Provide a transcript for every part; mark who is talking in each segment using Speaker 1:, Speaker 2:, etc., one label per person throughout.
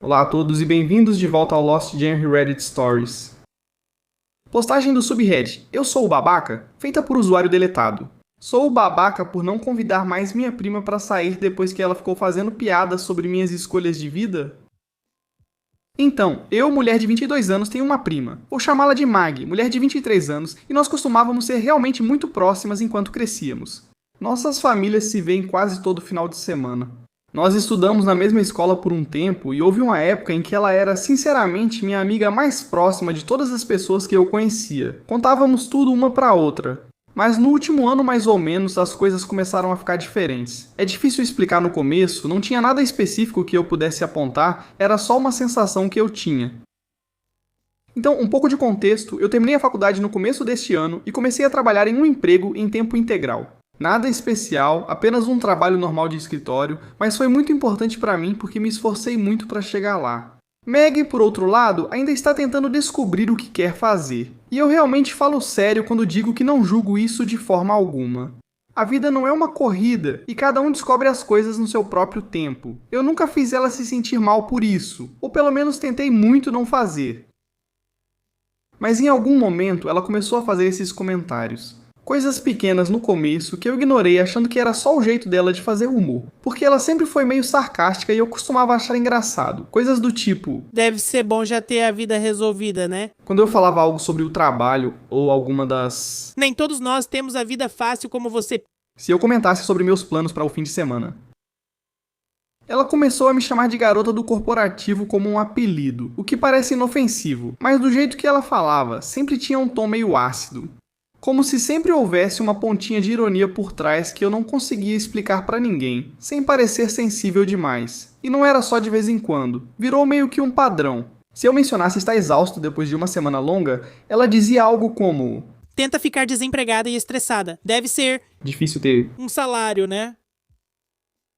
Speaker 1: Olá a todos e bem-vindos de volta ao Lost Gen Reddit Stories. Postagem do subreddit Eu Sou o Babaca, feita por usuário deletado. Sou o babaca por não convidar mais minha prima para sair depois que ela ficou fazendo piadas sobre minhas escolhas de vida? Então, eu, mulher de 22 anos, tenho uma prima. Vou chamá-la de Mag, mulher de 23 anos, e nós costumávamos ser realmente muito próximas enquanto crescíamos. Nossas famílias se veem quase todo final de semana. Nós estudamos na mesma escola por um tempo e houve uma época em que ela era, sinceramente, minha amiga mais próxima de todas as pessoas que eu conhecia. Contávamos tudo uma pra outra. Mas no último ano, mais ou menos, as coisas começaram a ficar diferentes. É difícil explicar no começo, não tinha nada específico que eu pudesse apontar, era só uma sensação que eu tinha. Então, um pouco de contexto, eu terminei a faculdade no começo deste ano e comecei a trabalhar em um emprego em tempo integral. Nada especial, apenas um trabalho normal de escritório, mas foi muito importante para mim porque me esforcei muito para chegar lá. Meg, por outro lado, ainda está tentando descobrir o que quer fazer. E eu realmente falo sério quando digo que não julgo isso de forma alguma. A vida não é uma corrida e cada um descobre as coisas no seu próprio tempo. Eu nunca fiz ela se sentir mal por isso, ou pelo menos tentei muito não fazer. Mas em algum momento ela começou a fazer esses comentários. Coisas pequenas no começo que eu ignorei achando que era só o jeito dela de fazer humor. Porque ela sempre foi meio sarcástica e eu costumava achar engraçado. Coisas do tipo...
Speaker 2: Deve ser bom já ter a vida resolvida, né?
Speaker 1: Quando eu falava algo sobre o trabalho ou alguma das...
Speaker 2: Nem todos nós temos a vida fácil como você.
Speaker 1: Se eu comentasse sobre meus planos para o fim de semana. Ela começou a me chamar de garota do corporativo como um apelido, o que parece inofensivo, mas do jeito que ela falava, sempre tinha um tom meio ácido. Como se sempre houvesse uma pontinha de ironia por trás que eu não conseguia explicar pra ninguém, sem parecer sensível demais. E não era só de vez em quando, virou meio que um padrão. Se eu mencionasse estar exausto depois de uma semana longa, ela dizia algo como...
Speaker 2: Tenta ficar desempregada e estressada. Deve ser
Speaker 1: Difícil ter...
Speaker 2: um salário, né?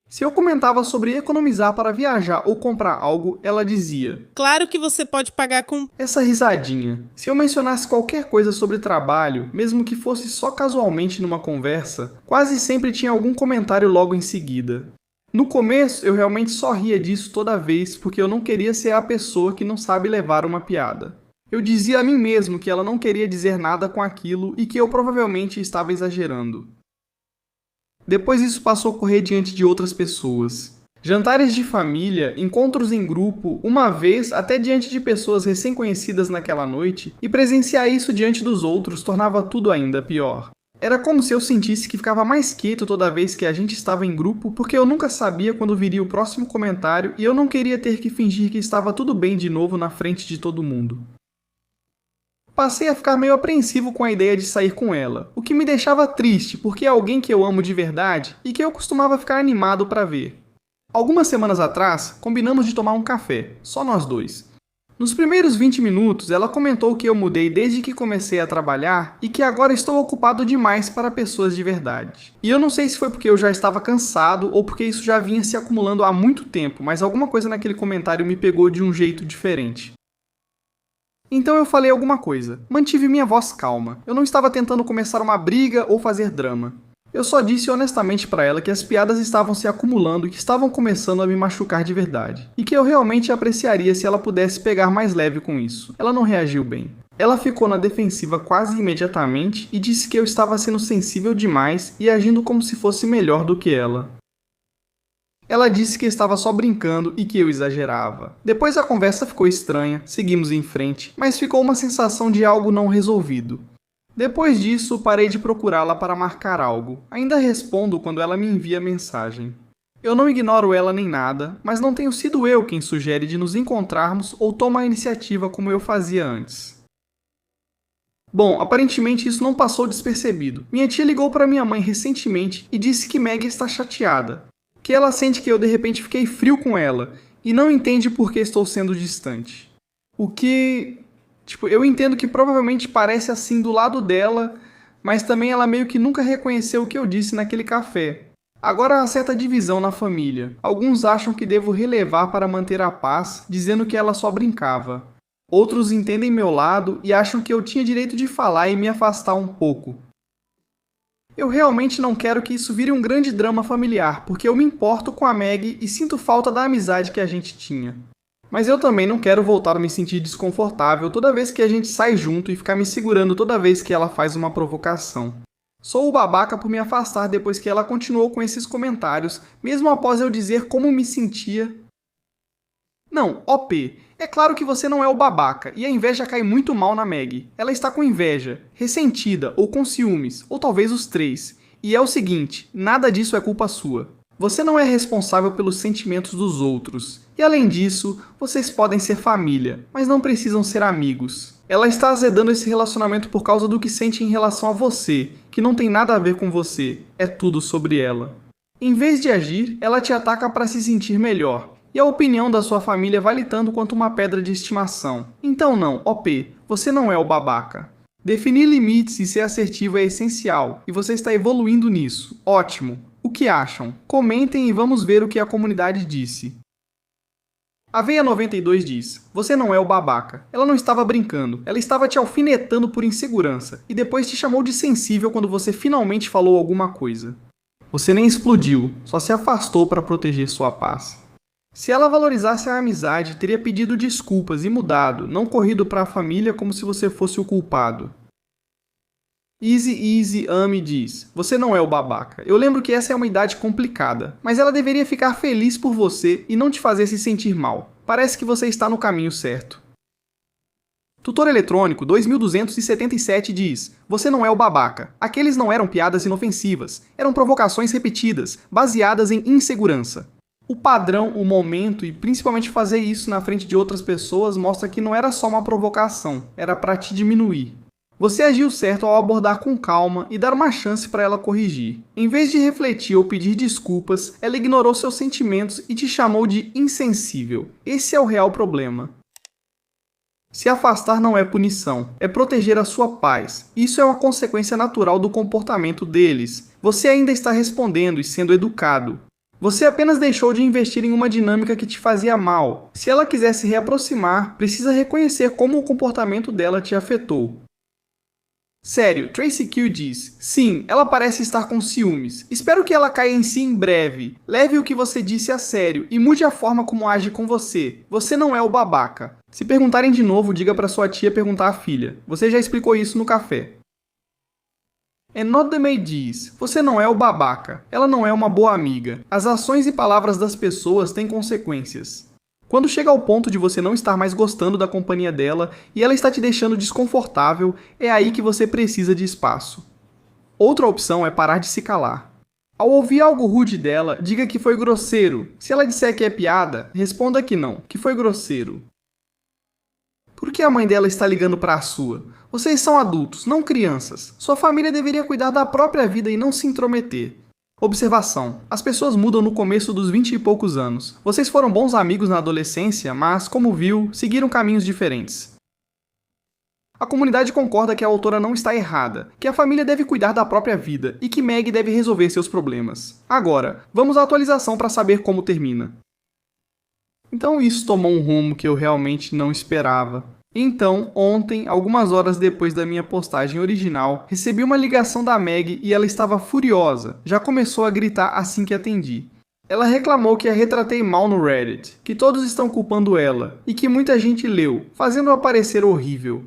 Speaker 1: Se eu comentava sobre economizar para viajar ou comprar algo, ela dizia...
Speaker 2: Claro que você pode pagar com...
Speaker 1: Essa risadinha. Se eu mencionasse qualquer coisa sobre trabalho, mesmo que fosse só casualmente numa conversa, quase sempre tinha algum comentário logo em seguida. No começo, eu realmente só ria disso toda vez porque eu não queria ser a pessoa que não sabe levar uma piada. Eu dizia a mim mesmo que ela não queria dizer nada com aquilo e que eu provavelmente estava exagerando. Depois isso passou a ocorrer diante de outras pessoas. Jantares de família, encontros em grupo, uma vez até diante de pessoas recém-conhecidas naquela noite, e presenciar isso diante dos outros tornava tudo ainda pior. Era como se eu sentisse que ficava mais quieto toda vez que a gente estava em grupo, porque eu nunca sabia quando viria o próximo comentário e eu não queria ter que fingir que estava tudo bem de novo na frente de todo mundo. Passei a ficar meio apreensivo com a ideia de sair com ela, o que me deixava triste porque é alguém que eu amo de verdade e que eu costumava ficar animado para ver. Algumas semanas atrás, combinamos de tomar um café, só nós dois. Nos primeiros 20 minutos, ela comentou que eu mudei desde que comecei a trabalhar e que agora estou ocupado demais para pessoas de verdade. E eu não sei se foi porque eu já estava cansado ou porque isso já vinha se acumulando há muito tempo, mas alguma coisa naquele comentário me pegou de um jeito diferente. Então eu falei alguma coisa. Mantive minha voz calma. Eu não estava tentando começar uma briga ou fazer drama. Eu só disse honestamente para ela que as piadas estavam se acumulando e que estavam começando a me machucar de verdade. E que eu realmente apreciaria se ela pudesse pegar mais leve com isso. Ela não reagiu bem. Ela ficou na defensiva quase imediatamente e disse que eu estava sendo sensível demais e agindo como se fosse melhor do que ela. Ela disse que estava só brincando e que eu exagerava. Depois a conversa ficou estranha, seguimos em frente, mas ficou uma sensação de algo não resolvido. Depois disso, parei de procurá-la para marcar algo. Ainda respondo quando ela me envia mensagem. Eu não ignoro ela nem nada, mas não tenho sido eu quem sugere de nos encontrarmos ou toma a iniciativa como eu fazia antes. Bom, aparentemente isso não passou despercebido. Minha tia ligou para minha mãe recentemente e disse que Meg está chateada. Que ela sente que eu de repente fiquei frio com ela e não entende por que estou sendo distante. O que... eu entendo que provavelmente parece assim do lado dela, mas também ela meio que nunca reconheceu o que eu disse naquele café. Agora há certa divisão na família. Alguns acham que devo relevar para manter a paz, dizendo que ela só brincava. Outros entendem meu lado e acham que eu tinha direito de falar e me afastar um pouco. Eu realmente não quero que isso vire um grande drama familiar, porque eu me importo com a Meg e sinto falta da amizade que a gente tinha. Mas eu também não quero voltar a me sentir desconfortável toda vez que a gente sai junto e ficar me segurando toda vez que ela faz uma provocação. Sou o babaca por me afastar depois que ela continuou com esses comentários, mesmo após eu dizer como me sentia. Não, OP, é claro que você não é o babaca, e a inveja cai muito mal na Meg. Ela está com inveja, ressentida, ou com ciúmes, ou talvez os três. E é o seguinte, nada disso é culpa sua. Você não é responsável pelos sentimentos dos outros. E além disso, vocês podem ser família, mas não precisam ser amigos. Ela está azedando esse relacionamento por causa do que sente em relação a você, que não tem nada a ver com você, é tudo sobre ela. Em vez de agir, ela te ataca para se sentir melhor. E a opinião da sua família vale tanto quanto uma pedra de estimação. Então não, OP, você não é o babaca. Definir limites e ser assertivo é essencial, e você está evoluindo nisso. Ótimo! O que acham? Comentem e vamos ver o que a comunidade disse. Aveia92 diz, você não é o babaca. Ela não estava brincando, ela estava te alfinetando por insegurança, e depois te chamou de sensível quando você finalmente falou alguma coisa. Você nem explodiu, só se afastou para proteger sua paz. Se ela valorizasse a amizade, teria pedido desculpas e mudado, não corrido para a família como se você fosse o culpado. Easy Ame diz, você não é o babaca. Eu lembro que essa é uma idade complicada, mas ela deveria ficar feliz por você e não te fazer se sentir mal. Parece que você está no caminho certo. Tutor Eletrônico 2277 diz, você não é o babaca. Aqueles não eram piadas inofensivas, eram provocações repetidas, baseadas em insegurança. O padrão, o momento e principalmente fazer isso na frente de outras pessoas mostra que não era só uma provocação, era para te diminuir. Você agiu certo ao abordar com calma e dar uma chance para ela corrigir. Em vez de refletir ou pedir desculpas, ela ignorou seus sentimentos e te chamou de insensível. Esse é o real problema. Se afastar não é punição, é proteger a sua paz. Isso é uma consequência natural do comportamento deles. Você ainda está respondendo e sendo educado. Você apenas deixou de investir em uma dinâmica que te fazia mal. Se ela quiser se reaproximar, precisa reconhecer como o comportamento dela te afetou. Sério, Tracy Q diz, sim, ela parece estar com ciúmes. Espero que ela caia em si em breve. Leve o que você disse a sério e mude a forma como age com você. Você não é o babaca. Se perguntarem de novo, diga para sua tia perguntar à filha. Você já explicou isso no café. Enodemei diz, você não é o babaca. Ela não é uma boa amiga. As ações e palavras das pessoas têm consequências. Quando chega ao ponto de você não estar mais gostando da companhia dela e ela está te deixando desconfortável, é aí que você precisa de espaço. Outra opção é parar de se calar. Ao ouvir algo rude dela, diga que foi grosseiro. Se ela disser que é piada, responda que não, que foi grosseiro. Por que a mãe dela está ligando para a sua? Vocês são adultos, não crianças. Sua família deveria cuidar da própria vida e não se intrometer. Observação. As pessoas mudam no começo dos 20 e poucos anos. Vocês foram bons amigos na adolescência, mas, como viu, seguiram caminhos diferentes. A comunidade concorda que a autora não está errada, que a família deve cuidar da própria vida e que Meg deve resolver seus problemas. Agora, vamos à atualização para saber como termina. Então isso tomou um rumo que eu realmente não esperava. Então, ontem, algumas horas depois da minha postagem original, recebi uma ligação da Meg e ela estava furiosa. Já começou a gritar assim que atendi. Ela reclamou que a retratei mal no Reddit, que todos estão culpando ela e que muita gente leu, fazendo-a parecer horrível.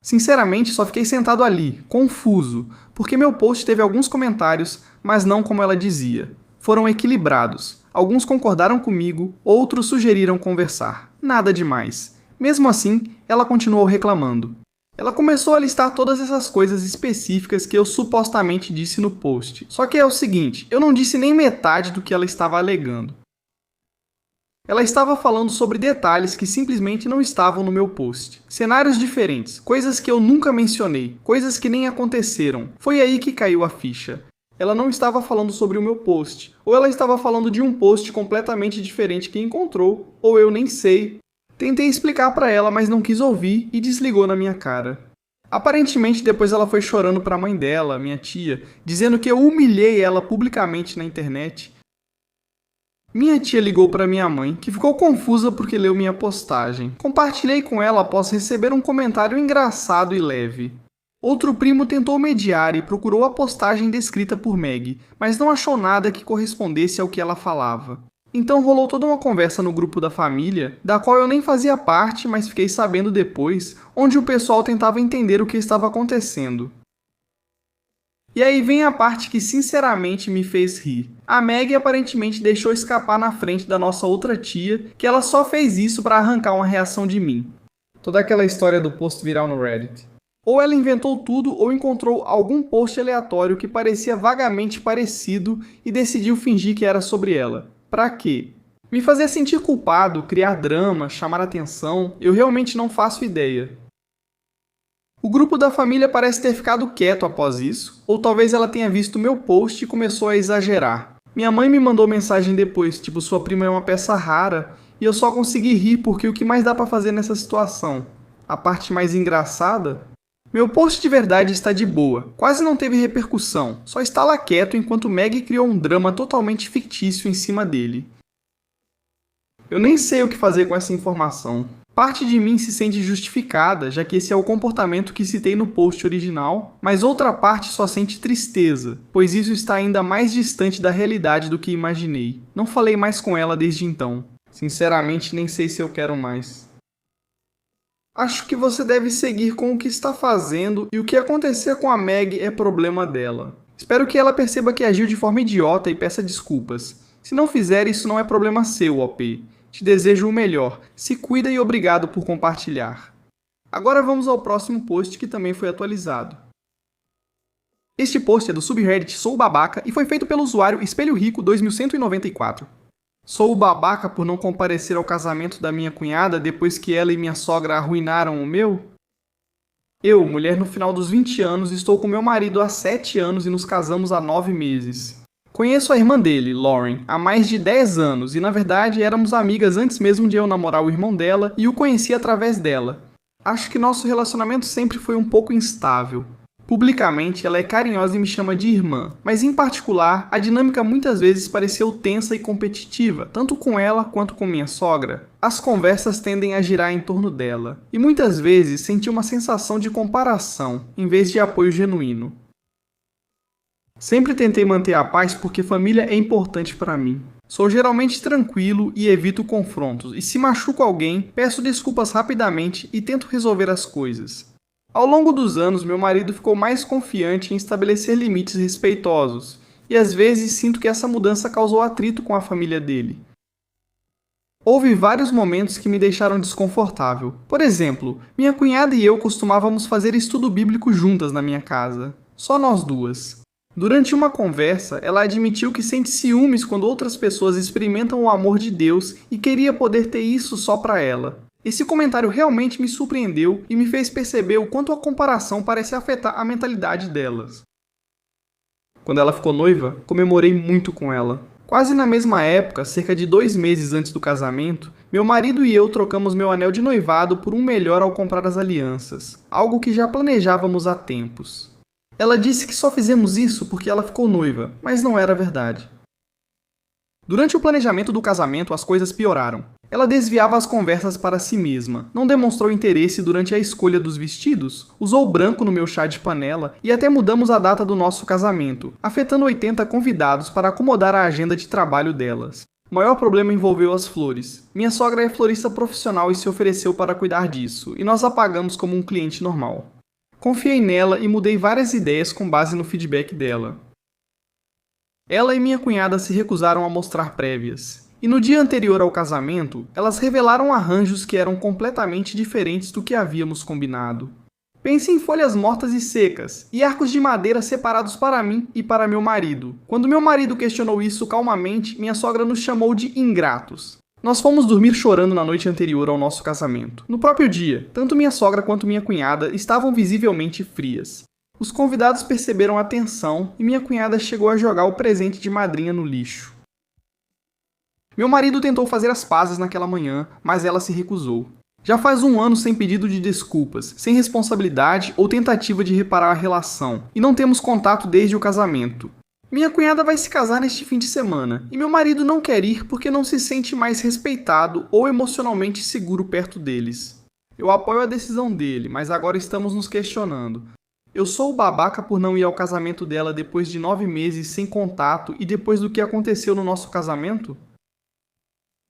Speaker 1: Sinceramente, só fiquei sentado ali, confuso, porque meu post teve alguns comentários, mas não como ela dizia. Foram equilibrados. Alguns concordaram comigo, outros sugeriram conversar. Nada demais. Mesmo assim, ela continuou reclamando. Ela começou a listar todas essas coisas específicas que eu supostamente disse no post. Só que é o seguinte, eu não disse nem metade do que ela estava alegando. Ela estava falando sobre detalhes que simplesmente não estavam no meu post. Cenários diferentes, coisas que eu nunca mencionei, coisas que nem aconteceram. Foi aí que caiu a ficha. Ela não estava falando sobre o meu post, ou ela estava falando de um post completamente diferente que encontrou, ou eu nem sei. Tentei explicar para ela, mas não quis ouvir e desligou na minha cara. Aparentemente, depois ela foi chorando para a mãe dela, minha tia, dizendo que eu humilhei ela publicamente na internet. Minha tia ligou para minha mãe, que ficou confusa porque leu minha postagem. Compartilhei com ela após receber um comentário engraçado e leve. Outro primo tentou mediar e procurou a postagem descrita por Meg, mas não achou nada que correspondesse ao que ela falava. Então rolou toda uma conversa no grupo da família, da qual eu nem fazia parte, mas fiquei sabendo depois, onde o pessoal tentava entender o que estava acontecendo. E aí vem a parte que sinceramente me fez rir. A Maggie aparentemente deixou escapar na frente da nossa outra tia, que ela só fez isso para arrancar uma reação de mim. Toda aquela história do post viral no Reddit. Ou ela inventou tudo ou encontrou algum post aleatório que parecia vagamente parecido e decidiu fingir que era sobre ela. Pra quê? Me fazer sentir culpado, criar drama, chamar atenção, eu realmente não faço ideia. O grupo da família parece ter ficado quieto após isso, ou talvez ela tenha visto meu post e começou a exagerar. Minha mãe me mandou mensagem depois, tipo, sua prima é uma peça rara, e eu só consegui rir porque o que mais dá pra fazer nessa situação? A parte mais engraçada? Meu post de verdade está de boa, quase não teve repercussão, só está lá quieto enquanto Maggie criou um drama totalmente fictício em cima dele. Eu nem sei o que fazer com essa informação. Parte de mim se sente justificada, já que esse é o comportamento que citei no post original, mas outra parte só sente tristeza, pois isso está ainda mais distante da realidade do que imaginei. Não falei mais com ela desde então. Sinceramente, nem sei se eu quero mais. Acho que você deve seguir com o que está fazendo e o que acontecer com a Maggie é problema dela. Espero que ela perceba que agiu de forma idiota e peça desculpas. Se não fizer, isso não é problema seu, OP. Te desejo o melhor. Se cuida e obrigado por compartilhar. Agora vamos ao próximo post que também foi atualizado. Este post é do subreddit Sou o Babaca e foi feito pelo usuário Espelho Rico 2194. Sou o babaca por não comparecer ao casamento da minha cunhada depois que ela e minha sogra arruinaram o meu? Eu, mulher no final dos 20 anos, estou com meu marido há 7 anos e nos casamos há 9 meses. Conheço a irmã dele, Lauren, há mais de 10 anos e na verdade éramos amigas antes mesmo de eu namorar o irmão dela e o conheci através dela. Acho que nosso relacionamento sempre foi um pouco instável. Publicamente, ela é carinhosa e me chama de irmã, mas em particular, a dinâmica muitas vezes pareceu tensa e competitiva, tanto com ela quanto com minha sogra. As conversas tendem a girar em torno dela, e muitas vezes senti uma sensação de comparação, em vez de apoio genuíno. Sempre tentei manter a paz porque família é importante para mim. Sou geralmente tranquilo e evito confrontos, e se machuco alguém, peço desculpas rapidamente e tento resolver as coisas. Ao longo dos anos, meu marido ficou mais confiante em estabelecer limites respeitosos, e às vezes sinto que essa mudança causou atrito com a família dele. Houve vários momentos que me deixaram desconfortável. Por exemplo, minha cunhada e eu costumávamos fazer estudo bíblico juntas na minha casa. Só nós duas. Durante uma conversa, ela admitiu que sente ciúmes quando outras pessoas experimentam o amor de Deus e queria poder ter isso só para ela. Esse comentário realmente me surpreendeu e me fez perceber o quanto a comparação parece afetar a mentalidade delas. Quando ela ficou noiva, comemorei muito com ela. Quase na mesma época, cerca de 2 meses antes do casamento, meu marido e eu trocamos meu anel de noivado por um melhor ao comprar as alianças, algo que já planejávamos há tempos. Ela disse que só fizemos isso porque ela ficou noiva, mas não era verdade. Durante o planejamento do casamento, as coisas pioraram. Ela desviava as conversas para si mesma, não demonstrou interesse durante a escolha dos vestidos, usou branco no meu chá de panela e até mudamos a data do nosso casamento, afetando 80 convidados para acomodar a agenda de trabalho delas. O maior problema envolveu as flores. Minha sogra é florista profissional e se ofereceu para cuidar disso, e nós a pagamos como um cliente normal. Confiei nela e mudei várias ideias com base no feedback dela. Ela e minha cunhada se recusaram a mostrar prévias. E no dia anterior ao casamento, elas revelaram arranjos que eram completamente diferentes do que havíamos combinado. Pense em folhas mortas e secas, e arcos de madeira separados para mim e para meu marido. Quando meu marido questionou isso calmamente, minha sogra nos chamou de ingratos. Nós fomos dormir chorando na noite anterior ao nosso casamento. No próprio dia, tanto minha sogra quanto minha cunhada estavam visivelmente frias. Os convidados perceberam a tensão e minha cunhada chegou a jogar o presente de madrinha no lixo. Meu marido tentou fazer as pazes naquela manhã, mas ela se recusou. Já faz 1 ano sem pedido de desculpas, sem responsabilidade ou tentativa de reparar a relação, e não temos contato desde o casamento. Minha cunhada vai se casar neste fim de semana, e meu marido não quer ir porque não se sente mais respeitado ou emocionalmente seguro perto deles. Eu apoio a decisão dele, mas agora estamos nos questionando. Eu sou o babaca por não ir ao casamento dela depois de 9 meses sem contato e depois do que aconteceu no nosso casamento?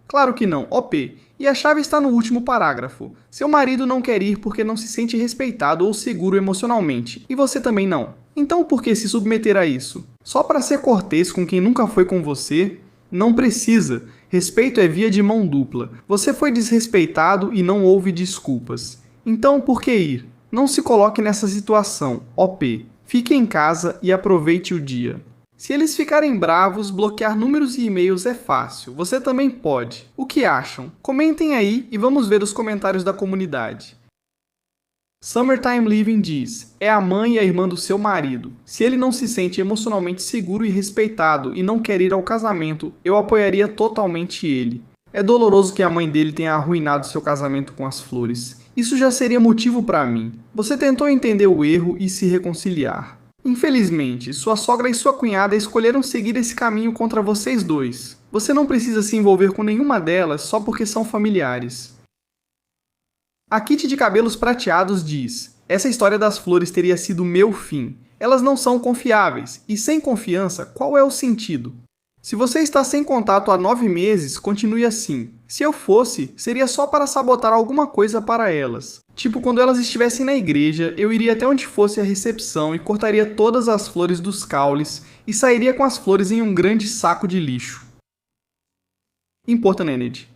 Speaker 1: Claro que não, OP. E a chave está no último parágrafo. Seu marido não quer ir porque não se sente respeitado ou seguro emocionalmente, e você também não. Então por que se submeter a isso? Só para ser cortês com quem nunca foi com você? Não precisa. Respeito é via de mão dupla. Você foi desrespeitado e não houve desculpas. Então por que ir? Não se coloque nessa situação, OP. Fique em casa e aproveite o dia. Se eles ficarem bravos, bloquear números e e-mails é fácil. Você também pode. O que acham? Comentem aí e vamos ver os comentários da comunidade. Summertime Living diz: é a mãe e a irmã do seu marido. Se ele não se sente emocionalmente seguro e respeitado e não quer ir ao casamento, eu apoiaria totalmente ele. É doloroso que a mãe dele tenha arruinado seu casamento com as flores. Isso já seria motivo para mim. Você tentou entender o erro e se reconciliar. Infelizmente, sua sogra e sua cunhada escolheram seguir esse caminho contra vocês dois. Você não precisa se envolver com nenhuma delas só porque são familiares. A Kitty de cabelos prateados diz: essa história das flores teria sido meu fim. Elas não são confiáveis, e sem confiança, qual é o sentido? Se você está sem contato há 9 meses, continue assim. Se eu fosse, seria só para sabotar alguma coisa para elas. Tipo, quando elas estivessem na igreja, eu iria até onde fosse a recepção e cortaria todas as flores dos caules e sairia com as flores em um grande saco de lixo. Important Energy.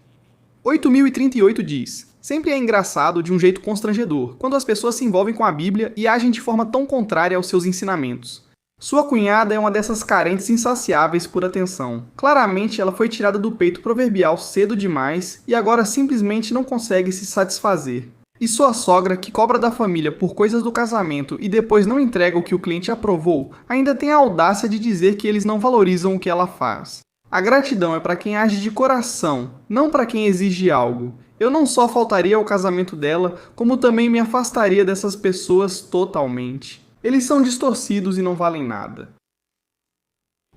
Speaker 1: 8038 diz: sempre é engraçado de um jeito constrangedor, quando as pessoas se envolvem com a Bíblia e agem de forma tão contrária aos seus ensinamentos. Sua cunhada é uma dessas carentes insaciáveis por atenção. Claramente ela foi tirada do peito proverbial cedo demais e agora simplesmente não consegue se satisfazer. E sua sogra, que cobra da família por coisas do casamento e depois não entrega o que o cliente aprovou, ainda tem a audácia de dizer que eles não valorizam o que ela faz. A gratidão é para quem age de coração, não para quem exige algo. Eu não só faltaria ao casamento dela, como também me afastaria dessas pessoas totalmente. Eles são distorcidos e não valem nada.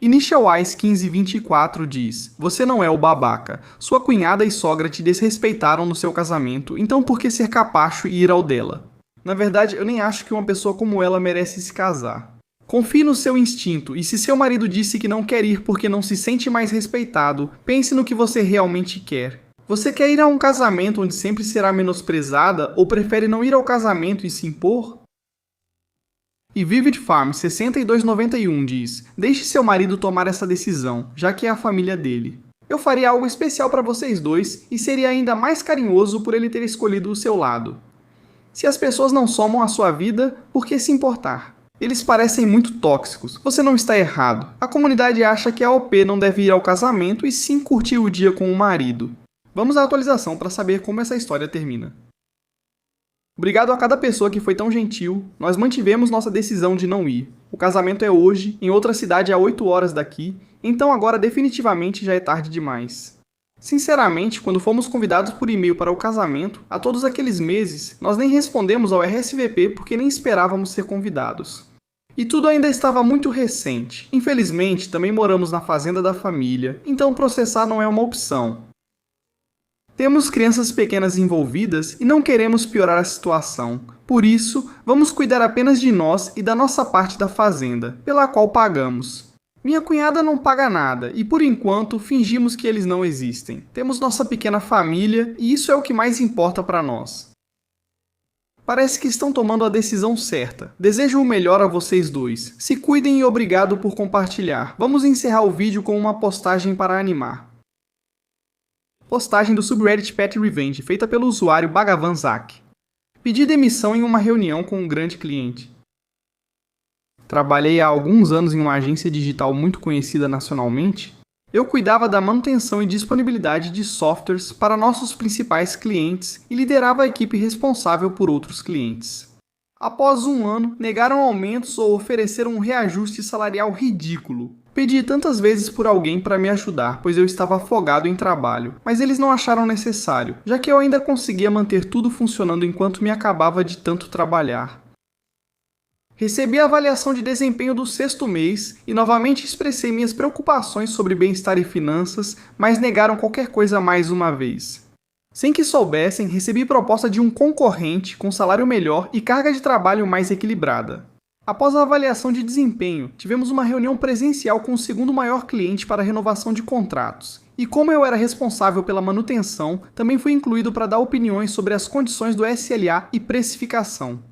Speaker 1: Initial Eyes 1524 diz: você não é o babaca. Sua cunhada e sogra te desrespeitaram no seu casamento, então por que ser capacho e ir ao dela? Na verdade, eu nem acho que uma pessoa como ela merece se casar. Confie no seu instinto, e se seu marido disse que não quer ir porque não se sente mais respeitado, pense no que você realmente quer. Você quer ir a um casamento onde sempre será menosprezada, ou prefere não ir ao casamento e se impor? E Vivid Farm 6291 diz: deixe seu marido tomar essa decisão, já que é a família dele. Eu faria algo especial para vocês dois e seria ainda mais carinhoso por ele ter escolhido o seu lado. Se as pessoas não somam a sua vida, por que se importar? Eles parecem muito tóxicos. Você não está errado. A comunidade acha que a OP não deve ir ao casamento e sim curtir o dia com o marido. Vamos à atualização para saber como essa história termina. Obrigado a cada pessoa que foi tão gentil, nós mantivemos nossa decisão de não ir. O casamento é hoje, em outra cidade a 8 horas daqui, então agora definitivamente já é tarde demais. Sinceramente, quando fomos convidados por e-mail para o casamento, há todos aqueles meses, nós nem respondemos ao RSVP porque nem esperávamos ser convidados. E tudo ainda estava muito recente. Infelizmente, também moramos na fazenda da família, então processar não é uma opção. Temos crianças pequenas envolvidas e não queremos piorar a situação. Por isso, vamos cuidar apenas de nós e da nossa parte da fazenda, pela qual pagamos. Minha cunhada não paga nada e, por enquanto, fingimos que eles não existem. Temos nossa pequena família e isso é o que mais importa para nós. Parece que estão tomando a decisão certa. Desejo o melhor a vocês dois. Se cuidem e obrigado por compartilhar. Vamos encerrar o vídeo com uma postagem para animar. Postagem do subreddit Pet Revenge, feita pelo usuário Bhagavan Zak. Pedi demissão em uma reunião com um grande cliente. Trabalhei há alguns anos em uma agência digital muito conhecida nacionalmente. Eu cuidava da manutenção e disponibilidade de softwares para nossos principais clientes e liderava a equipe responsável por outros clientes. Após um ano, negaram aumentos ou ofereceram um reajuste salarial ridículo. Pedi tantas vezes por alguém para me ajudar, pois eu estava afogado em trabalho, mas eles não acharam necessário, já que eu ainda conseguia manter tudo funcionando enquanto me acabava de tanto trabalhar. Recebi a avaliação de desempenho do 6º mês e novamente expressei minhas preocupações sobre bem-estar e finanças, mas negaram qualquer coisa mais uma vez. Sem que soubessem, recebi proposta de um concorrente com salário melhor e carga de trabalho mais equilibrada. Após a avaliação de desempenho, tivemos uma reunião presencial com o segundo maior cliente para renovação de contratos. E como eu era responsável pela manutenção, também fui incluído para dar opiniões sobre as condições do SLA e precificação.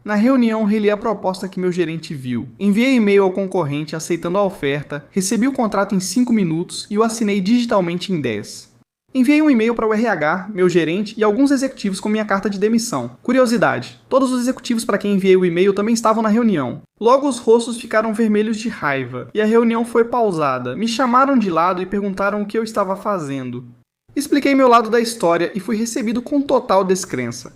Speaker 1: Na reunião, reli a proposta que meu gerente viu. Enviei e-mail ao concorrente aceitando a oferta, recebi o contrato em 5 minutos e o assinei digitalmente em 10. Enviei um e-mail para o RH, meu gerente e alguns executivos com minha carta de demissão. Curiosidade, todos os executivos para quem enviei o e-mail também estavam na reunião. Logo os rostos ficaram vermelhos de raiva e a reunião foi pausada. Me chamaram de lado e perguntaram o que eu estava fazendo. Expliquei meu lado da história e fui recebido com total descrença.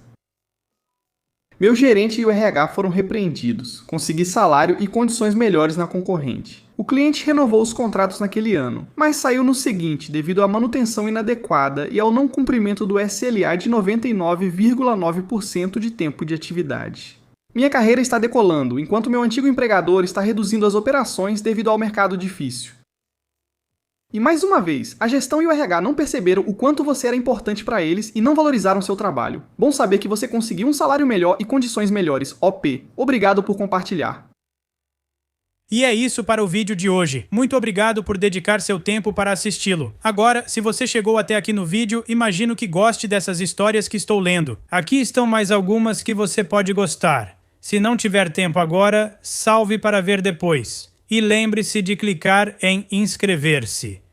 Speaker 1: Meu gerente e o RH foram repreendidos. Consegui salário e condições melhores na concorrente. O cliente renovou os contratos naquele ano, mas saiu no seguinte devido à manutenção inadequada e ao não cumprimento do SLA de 99,9% de tempo de atividade. Minha carreira está decolando, enquanto meu antigo empregador está reduzindo as operações devido ao mercado difícil. E mais uma vez, a gestão e o RH não perceberam o quanto você era importante para eles e não valorizaram seu trabalho. Bom saber que você conseguiu um salário melhor e condições melhores, OP. Obrigado por compartilhar.
Speaker 3: E é isso para o vídeo de hoje. Muito obrigado por dedicar seu tempo para assisti-lo. Agora, se você chegou até aqui no vídeo, imagino que goste dessas histórias que estou lendo. Aqui estão mais algumas que você pode gostar. Se não tiver tempo agora, salve para ver depois. E lembre-se de clicar em inscrever-se.